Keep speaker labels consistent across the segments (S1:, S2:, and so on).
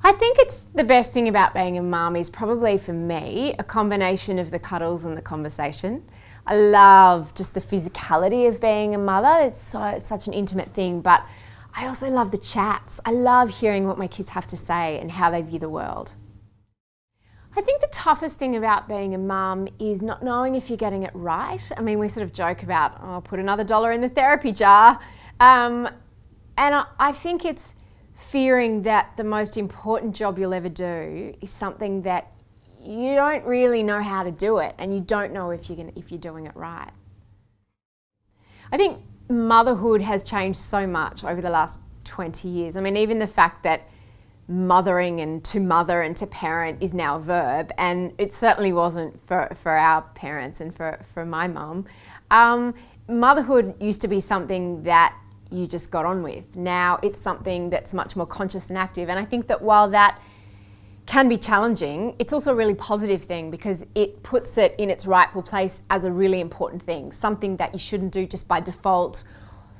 S1: I think it's the best thing about being a mum is probably for me a combination of the cuddles and the conversation. I love just the physicality of being a mother. It's such an intimate thing, but I also love the chats. I love hearing what my kids have to say and how they view the world. I think the toughest thing about being a mum is not knowing if you're getting it right. I mean, we sort of joke about, oh, I'll put another $1 in the therapy jar. And I think it's fearing that the most important job you'll ever do is something that you don't really know how to do it and you don't know if you're doing it right. I think motherhood has changed so much over the last 20 years. I mean, even the fact that mothering and to parent is now a verb, and it certainly wasn't for our parents and for my mum. Motherhood used to be something that you just got on with. Now it's something that's much more conscious and active, and I think that while that can be challenging, it's also a really positive thing because it puts it in its rightful place as a really important thing, something that you shouldn't do just by default,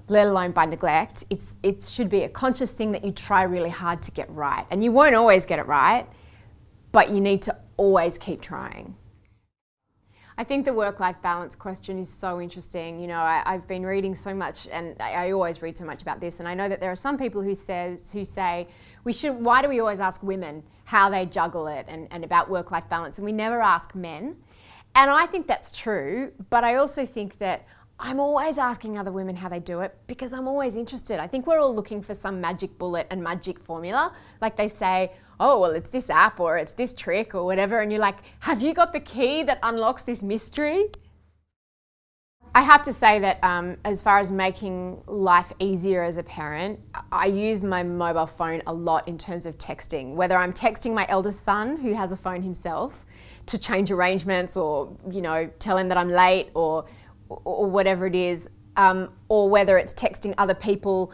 S1: let alone by neglect. It should be a conscious thing that you try really hard to get right. And you won't always get it right, but you need to always keep trying. I think the work-life balance question is so interesting. You know, I've been reading so much, and I always read so much about this, and I know that there are some people who say why do we always ask women how they juggle it and about work-life balance, and we never ask men. And I think that's true, but I also think that I'm always asking other women how they do it because I'm always interested. I think we're all looking for some magic bullet and magic formula. Like they say, oh, well, it's this app or it's this trick or whatever. And you're like, have you got the key that unlocks this mystery? I have to say that as far as making life easier as a parent, I use my mobile phone a lot in terms of texting. Whether I'm texting my eldest son, who has a phone himself, to change arrangements or, you know, tell him that I'm late or whatever it is, or whether it's texting other people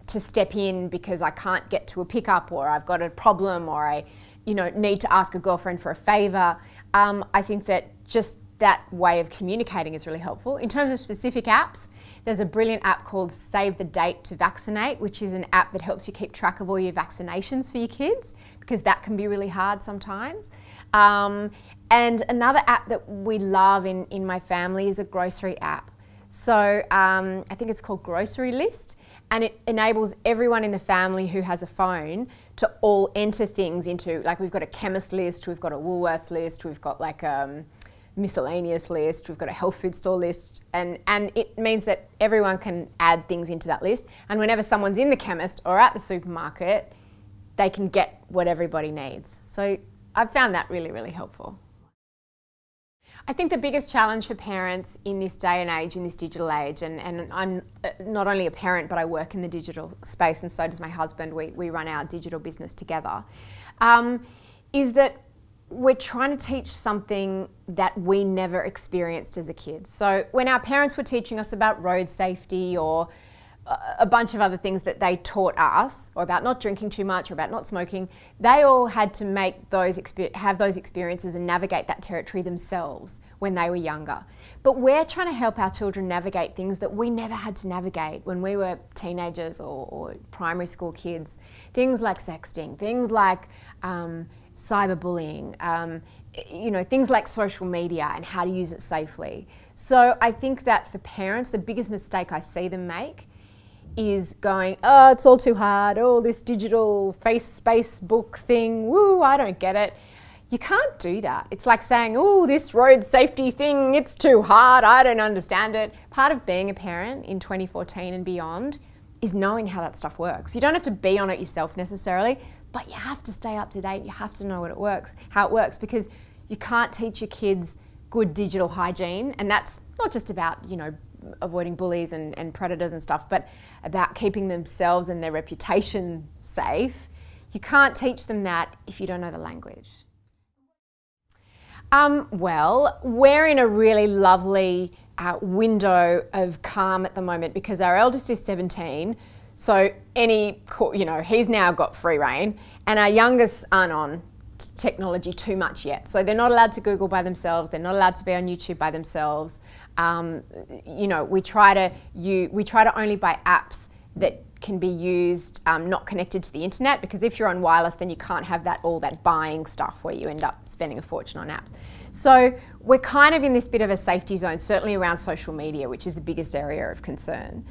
S1: to step in because I can't get to a pickup or I've got a problem or I, need to ask a girlfriend for a favour. I think that just that way of communicating is really helpful. In terms of specific apps, there's a brilliant app called Save the Date to Vaccinate, which is an app that helps you keep track of all your vaccinations for your kids, because that can be really hard sometimes. And another app that we love in my family is a grocery app. So I think it's called Grocery List, and it enables everyone in the family who has a phone to all enter things into, like, we've got a chemist list, we've got a Woolworths list, we've got like a miscellaneous list, we've got a health food store list, and it means that everyone can add things into that list, and whenever someone's in the chemist or at the supermarket, they can get what everybody needs. So I've found that really, really helpful. I think the biggest challenge for parents in this day and age, in this digital age, and I'm not only a parent, but I work in the digital space, and so does my husband. We run our digital business together, is that we're trying to teach something that we never experienced as a kid. So when our parents were teaching us about road safety or a bunch of other things that they taught us, or about not drinking too much, or about not smoking, they all had to make have those experiences and navigate that territory themselves when they were younger. But we're trying to help our children navigate things that we never had to navigate when we were teenagers or primary school kids. Things like sexting, things like cyberbullying, things like social media and how to use it safely. So I think that for parents, the biggest mistake I see them make is going, oh, it's all too hard, oh, this digital Facebook thing, woo, I don't get it. You can't do that. It's like saying, oh, this road safety thing, it's too hard, I don't understand it. Part of being a parent in 2014 and beyond is knowing how that stuff works. You don't have to be on it yourself necessarily, but you have to stay up to date. You have to know how it works, because you can't teach your kids good digital hygiene, and that's not just about, avoiding bullies and predators and stuff, but about keeping themselves and their reputation safe. You can't teach them that if you don't know the language. Well, we're in a really lovely window of calm at the moment because our eldest is 17, so he's now got free rein, and our youngest aren't on technology too much yet. So they're not allowed to Google by themselves, they're not allowed to be on YouTube by themselves. We try to only buy apps that can be used not connected to the internet, because if you're on wireless, then you can't have all that buying stuff where you end up spending a fortune on apps. So we're kind of in this bit of a safety zone, certainly around social media, which is the biggest area of concern.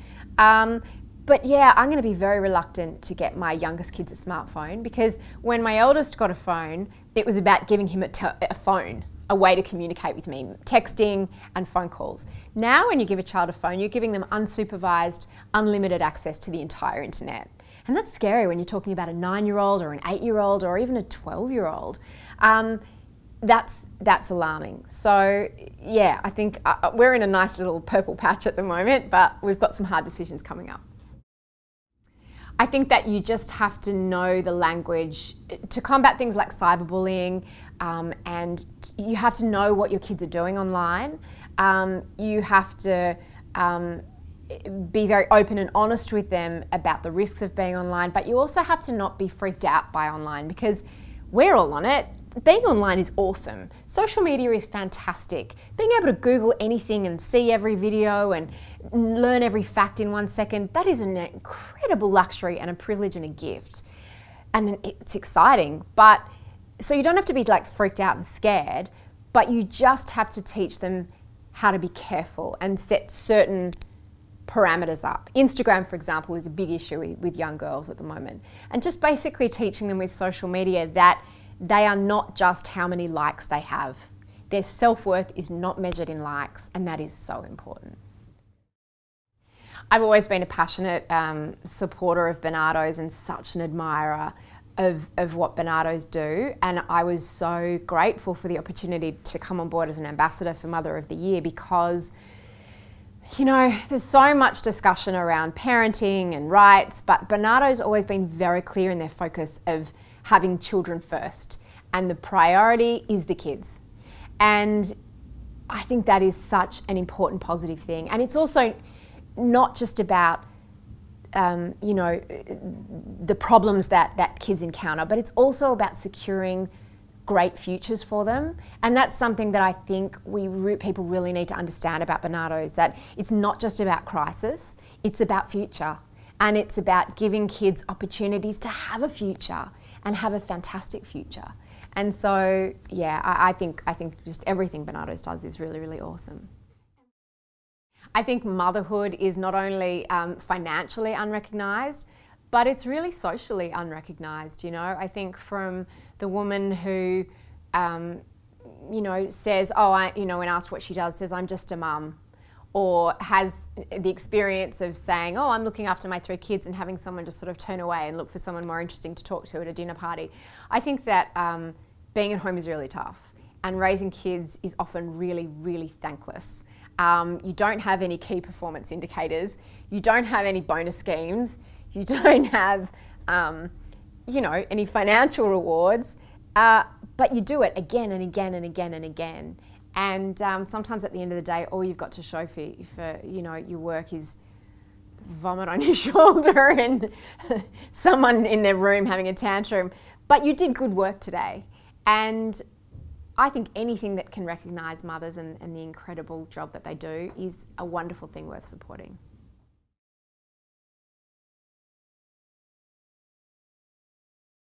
S1: But yeah, I'm going to be very reluctant to get my youngest kids a smartphone, because when my eldest got a phone, it was about giving him a phone, a way to communicate with me, texting and phone calls. Now when you give a child a phone, you're giving them unsupervised, unlimited access to the entire internet. And that's scary when you're talking about a 9-year-old or an 8-year-old or even a 12-year-old. That's alarming. So yeah, I think we're in a nice little purple patch at the moment, but we've got some hard decisions coming up. I think that you just have to know the language to combat things like cyberbullying, and you have to know what your kids are doing online. You have to be very open and honest with them about the risks of being online, but you also have to not be freaked out by online, because we're all on it. Being online is awesome. Social media is fantastic. Being able to Google anything and see every video and learn every fact in 1 second, that is an incredible luxury and a privilege and a gift. And it's exciting, but so you don't have to be like freaked out and scared, but you just have to teach them how to be careful and set certain parameters up. Instagram, for example, is a big issue with young girls at the moment. And just basically teaching them with social media that they are not just how many likes they have. Their self-worth is not measured in likes, and that is so important. I've always been a passionate supporter of Barnardos and such an admirer of what Barnardos do, and I was so grateful for the opportunity to come on board as an ambassador for Mother of the Year, because you know, there's so much discussion around parenting and rights, but Barnardo's always been very clear in their focus of having children first, and the priority is the kids. And I think that is such an important positive thing. And it's also not just about you know, the problems that kids encounter, but it's also about securing great futures for them. And that's something that I think people really need to understand about Barnardos, that it's not just about crisis, it's about future. And it's about giving kids opportunities to have a future and have a fantastic future. And so, yeah, I think just everything Barnardos does is really, really awesome. I think motherhood is not only financially unrecognised, but it's really socially unrecognised, you know. I think from the woman who, you know, says, oh, you know, when asked what she does, says, I'm just a mum, or has the experience of saying, oh, I'm looking after my 3 kids, and having someone just sort of turn away and look for someone more interesting to talk to at a dinner party. I think that being at home is really tough, and raising kids is often really, really thankless. You don't have any key performance indicators, you don't have any bonus schemes, you don't have, you know, any financial rewards, but you do it again and again and again and again. And sometimes at the end of the day, all you've got to show for you know, your work is vomit on your shoulder and someone in their room having a tantrum. But you did good work today. And I think anything that can recognise mothers and the incredible job that they do is a wonderful thing worth supporting.